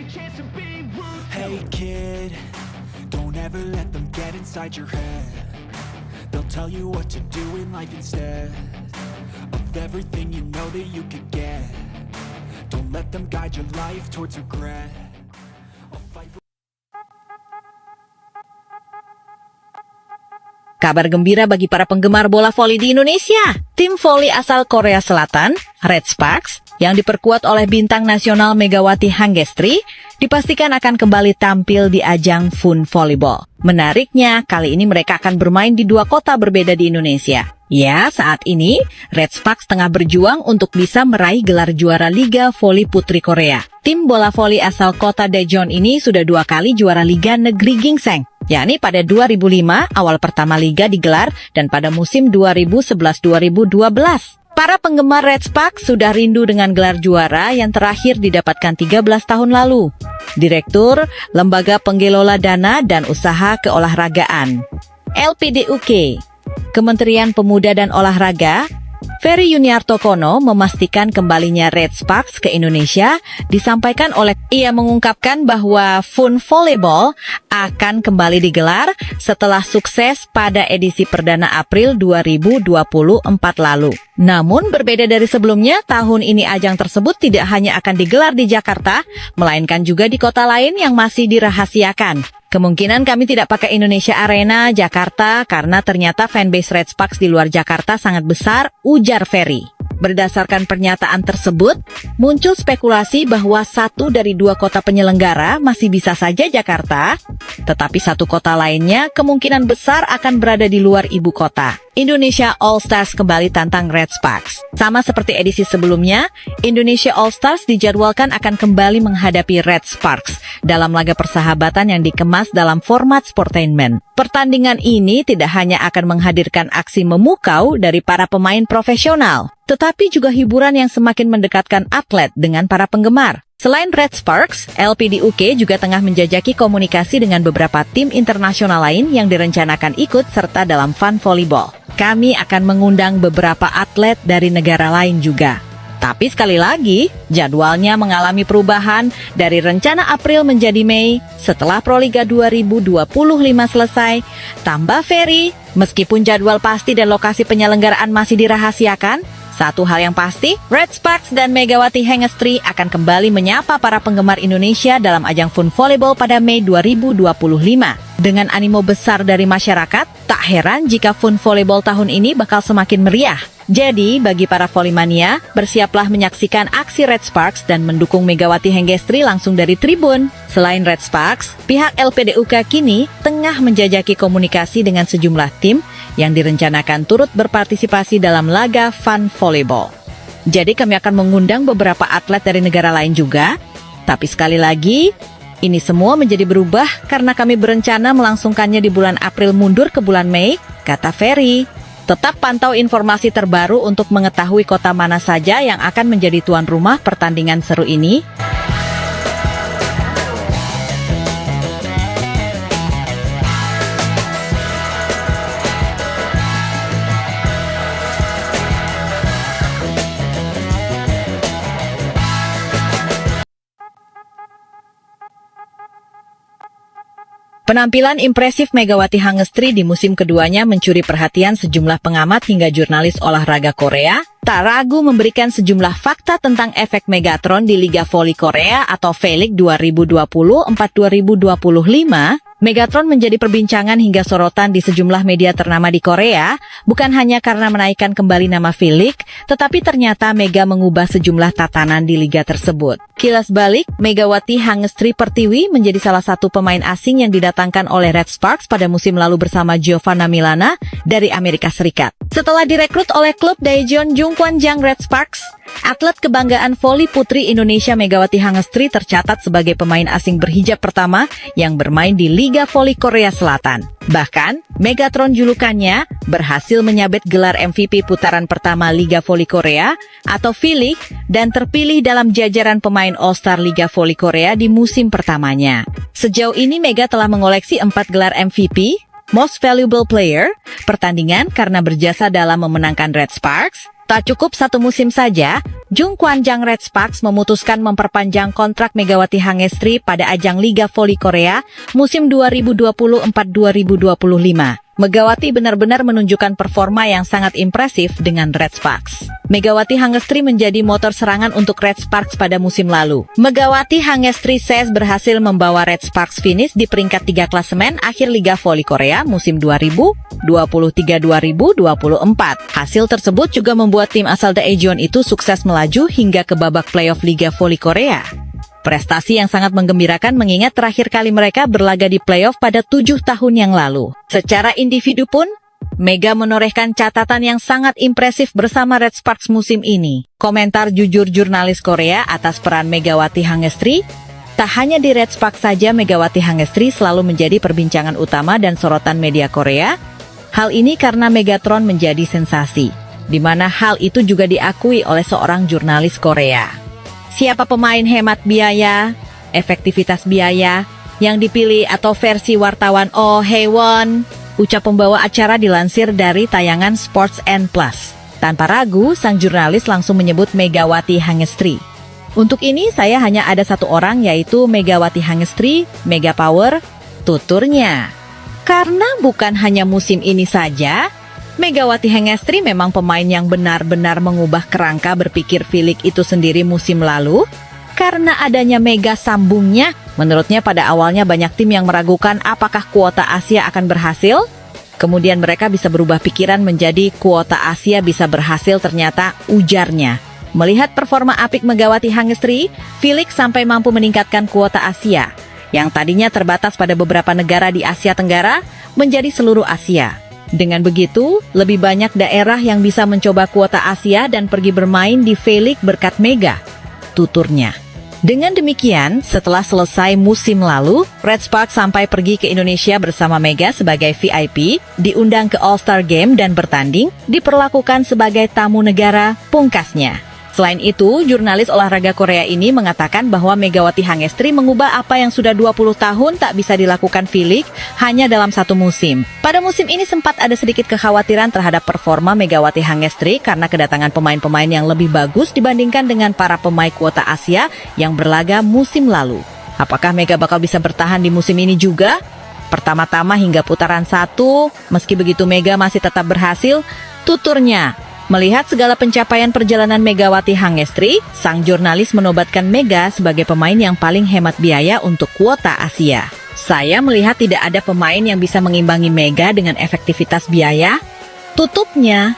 Hey kid, don't ever let them get inside your head. They'll tell you what to do in life instead of everything you know that you could get. Don't let them guide your life towards regret. I'll fight for Kabar gembira bagi para penggemar bola voli di Indonesia. Tim voli asal Korea Selatan, Red Sparks, yang diperkuat oleh bintang nasional Megawati Hangestri, dipastikan akan kembali tampil di ajang Fun Volleyball. Menariknya, kali ini mereka akan bermain di dua kota berbeda di Indonesia. Ya, saat ini, Red Sparks tengah berjuang untuk bisa meraih gelar juara Liga Voli Putri Korea. Tim bola voli asal kota Daejeon ini sudah 2 kali juara Liga Negeri Gingseng, yakni pada 2005 awal pertama Liga digelar dan pada musim 2011-2012. Para penggemar Red Sparks sudah rindu dengan gelar juara yang terakhir didapatkan 13 tahun lalu. Direktur Lembaga Penggelola Dana dan Usaha Keolahragaan LPDUK, Kementerian Pemuda dan Olahraga, Ferry Yuniarto Kono memastikan kembalinya Red Sparks ke Indonesia disampaikan oleh ia mengungkapkan bahwa Fun Volleyball akan kembali digelar setelah sukses pada edisi perdana April 2024 lalu. Namun berbeda dari sebelumnya, tahun ini ajang tersebut tidak hanya akan digelar di Jakarta, melainkan juga di kota lain yang masih dirahasiakan. Kemungkinan kami tidak pakai Indonesia Arena, Jakarta, karena ternyata fanbase Red Sparks di luar Jakarta sangat besar, ujar Ferry. Berdasarkan pernyataan tersebut, muncul spekulasi bahwa 1 dari 2 kota penyelenggara masih bisa saja Jakarta, tetapi 1 kota lainnya kemungkinan besar akan berada di luar ibu kota. Indonesia All Stars kembali tantang Red Sparks. Sama seperti edisi sebelumnya, Indonesia All Stars dijadwalkan akan kembali menghadapi Red Sparks dalam laga persahabatan yang dikemas dalam format sportainment. Pertandingan ini tidak hanya akan menghadirkan aksi memukau dari para pemain profesional, tetapi juga hiburan yang semakin mendekatkan atlet dengan para penggemar. Selain Red Sparks, LPDUK juga tengah menjajaki komunikasi dengan beberapa tim internasional lain yang direncanakan ikut serta dalam Fun Volleyball. Kami akan mengundang beberapa atlet dari negara lain juga. Tapi sekali lagi, jadwalnya mengalami perubahan dari rencana April menjadi Mei setelah Proliga 2025 selesai. Tambah Ferry, meskipun jadwal pasti dan lokasi penyelenggaraan masih dirahasiakan, satu hal yang pasti, Red Sparks dan Megawati Hangestri akan kembali menyapa para penggemar Indonesia dalam ajang Fun Volleyball pada Mei 2025. Dengan animo besar dari masyarakat, tak heran jika Fun Volleyball tahun ini bakal semakin meriah. Jadi, bagi para volley-mania, bersiaplah menyaksikan aksi Red Sparks dan mendukung Megawati Hangestri langsung dari tribun. Selain Red Sparks, pihak LPDUK kini tengah menjajaki komunikasi dengan sejumlah tim yang direncanakan turut berpartisipasi dalam laga Fun Volleyball. Jadi kami akan mengundang beberapa atlet dari negara lain juga. Tapi sekali lagi, ini semua menjadi berubah karena kami berencana melangsungkannya di bulan April mundur ke bulan Mei, kata Ferry. Tetap pantau informasi terbaru untuk mengetahui kota mana saja yang akan menjadi tuan rumah pertandingan seru ini. Penampilan impresif Megawati Hangestri di musim keduanya mencuri perhatian sejumlah pengamat hingga jurnalis olahraga Korea, tak ragu memberikan sejumlah fakta tentang efek Megatron di Liga Voli Korea atau V-League 2024-2025. Megatron menjadi perbincangan hingga sorotan di sejumlah media ternama di Korea, bukan hanya karena menaikkan kembali nama V-League, tetapi ternyata Mega mengubah sejumlah tatanan di liga tersebut. Kilas balik, Megawati Hangestri Pertiwi menjadi salah satu pemain asing yang didatangkan oleh Red Sparks pada musim lalu bersama Giovanna Milana dari Amerika Serikat. Setelah direkrut oleh klub Daejeon Jungkwanjang Red Sparks, atlet kebanggaan voli putri Indonesia Megawati Hangestri tercatat sebagai pemain asing berhijab pertama yang bermain di Liga Voli Korea Selatan. Bahkan, Megatron julukannya berhasil menyabet gelar MVP putaran pertama Liga Voli Korea atau V-League dan terpilih dalam jajaran pemain All-Star Liga Voli Korea di musim pertamanya. Sejauh ini Mega telah mengoleksi 4 gelar MVP, Most Valuable Player, pertandingan karena berjasa dalam memenangkan Red Sparks. Tak cukup 1 musim saja, Jung Kwan-jang Red Sparks memutuskan memperpanjang kontrak Megawati Hangestri pada ajang Liga Voli Korea musim 2024-2025. Megawati benar-benar menunjukkan performa yang sangat impresif dengan Red Sparks. Megawati Hangestri menjadi motor serangan untuk Red Sparks pada musim lalu. Megawati Hangestri SES berhasil membawa Red Sparks finish di peringkat 3 klasemen akhir Liga Voli Korea musim 2023-2024. Hasil tersebut juga membuat tim asal Daejeon itu sukses melaju hingga ke babak playoff Liga Voli Korea. Prestasi yang sangat menggembirakan mengingat terakhir kali mereka berlaga di playoff pada 7 tahun yang lalu. Secara individu pun, Mega menorehkan catatan yang sangat impresif bersama Red Sparks musim ini. Komentar jujur jurnalis Korea atas peran Megawati Hangestri, tak hanya di Red Sparks saja Megawati Hangestri selalu menjadi perbincangan utama dan sorotan media Korea. Hal ini karena Megatron menjadi sensasi, di mana hal itu juga diakui oleh seorang jurnalis Korea. Siapa pemain hemat biaya, efektivitas biaya, yang dipilih atau versi wartawan Oh Hae-won? Ucap pembawa acara dilansir dari tayangan Sports N Plus. Tanpa ragu, sang jurnalis langsung menyebut Megawati Hangestri. Untuk ini saya hanya ada satu orang yaitu Megawati Hangestri, Mega Power, tuturnya. Karena bukan hanya musim ini saja, Megawati Hangestri memang pemain yang benar-benar mengubah kerangka berpikir Filik itu sendiri musim lalu. Karena adanya mega sambungnya, menurutnya pada awalnya banyak tim yang meragukan apakah kuota Asia akan berhasil. Kemudian mereka bisa berubah pikiran menjadi kuota Asia bisa berhasil ternyata, ujarnya. Melihat performa apik Megawati Hangestri, Filik sampai mampu meningkatkan kuota Asia, yang tadinya terbatas pada beberapa negara di Asia Tenggara, menjadi seluruh Asia. Dengan begitu, lebih banyak daerah yang bisa mencoba kuota Asia dan pergi bermain di V-League berkat Mega, tuturnya. Dengan demikian, setelah selesai musim lalu, Red Sparks sampai pergi ke Indonesia bersama Mega sebagai VIP, diundang ke All-Star Game dan bertanding, diperlakukan sebagai tamu negara, pungkasnya. Selain itu, jurnalis olahraga Korea ini mengatakan bahwa Megawati Hangestri mengubah apa yang sudah 20 tahun tak bisa dilakukan V-League hanya dalam satu musim. Pada musim ini sempat ada sedikit kekhawatiran terhadap performa Megawati Hangestri karena kedatangan pemain-pemain yang lebih bagus dibandingkan dengan para pemain kuota Asia yang berlaga musim lalu. Apakah Mega bakal bisa bertahan di musim ini juga? Pertama-tama hingga putaran 1, meski begitu Mega masih tetap berhasil, tuturnya. Melihat segala pencapaian perjalanan Megawati Hangestri, sang jurnalis menobatkan Mega sebagai pemain yang paling hemat biaya untuk kuota Asia. Saya melihat tidak ada pemain yang bisa mengimbangi Mega dengan efektivitas biaya, tutupnya.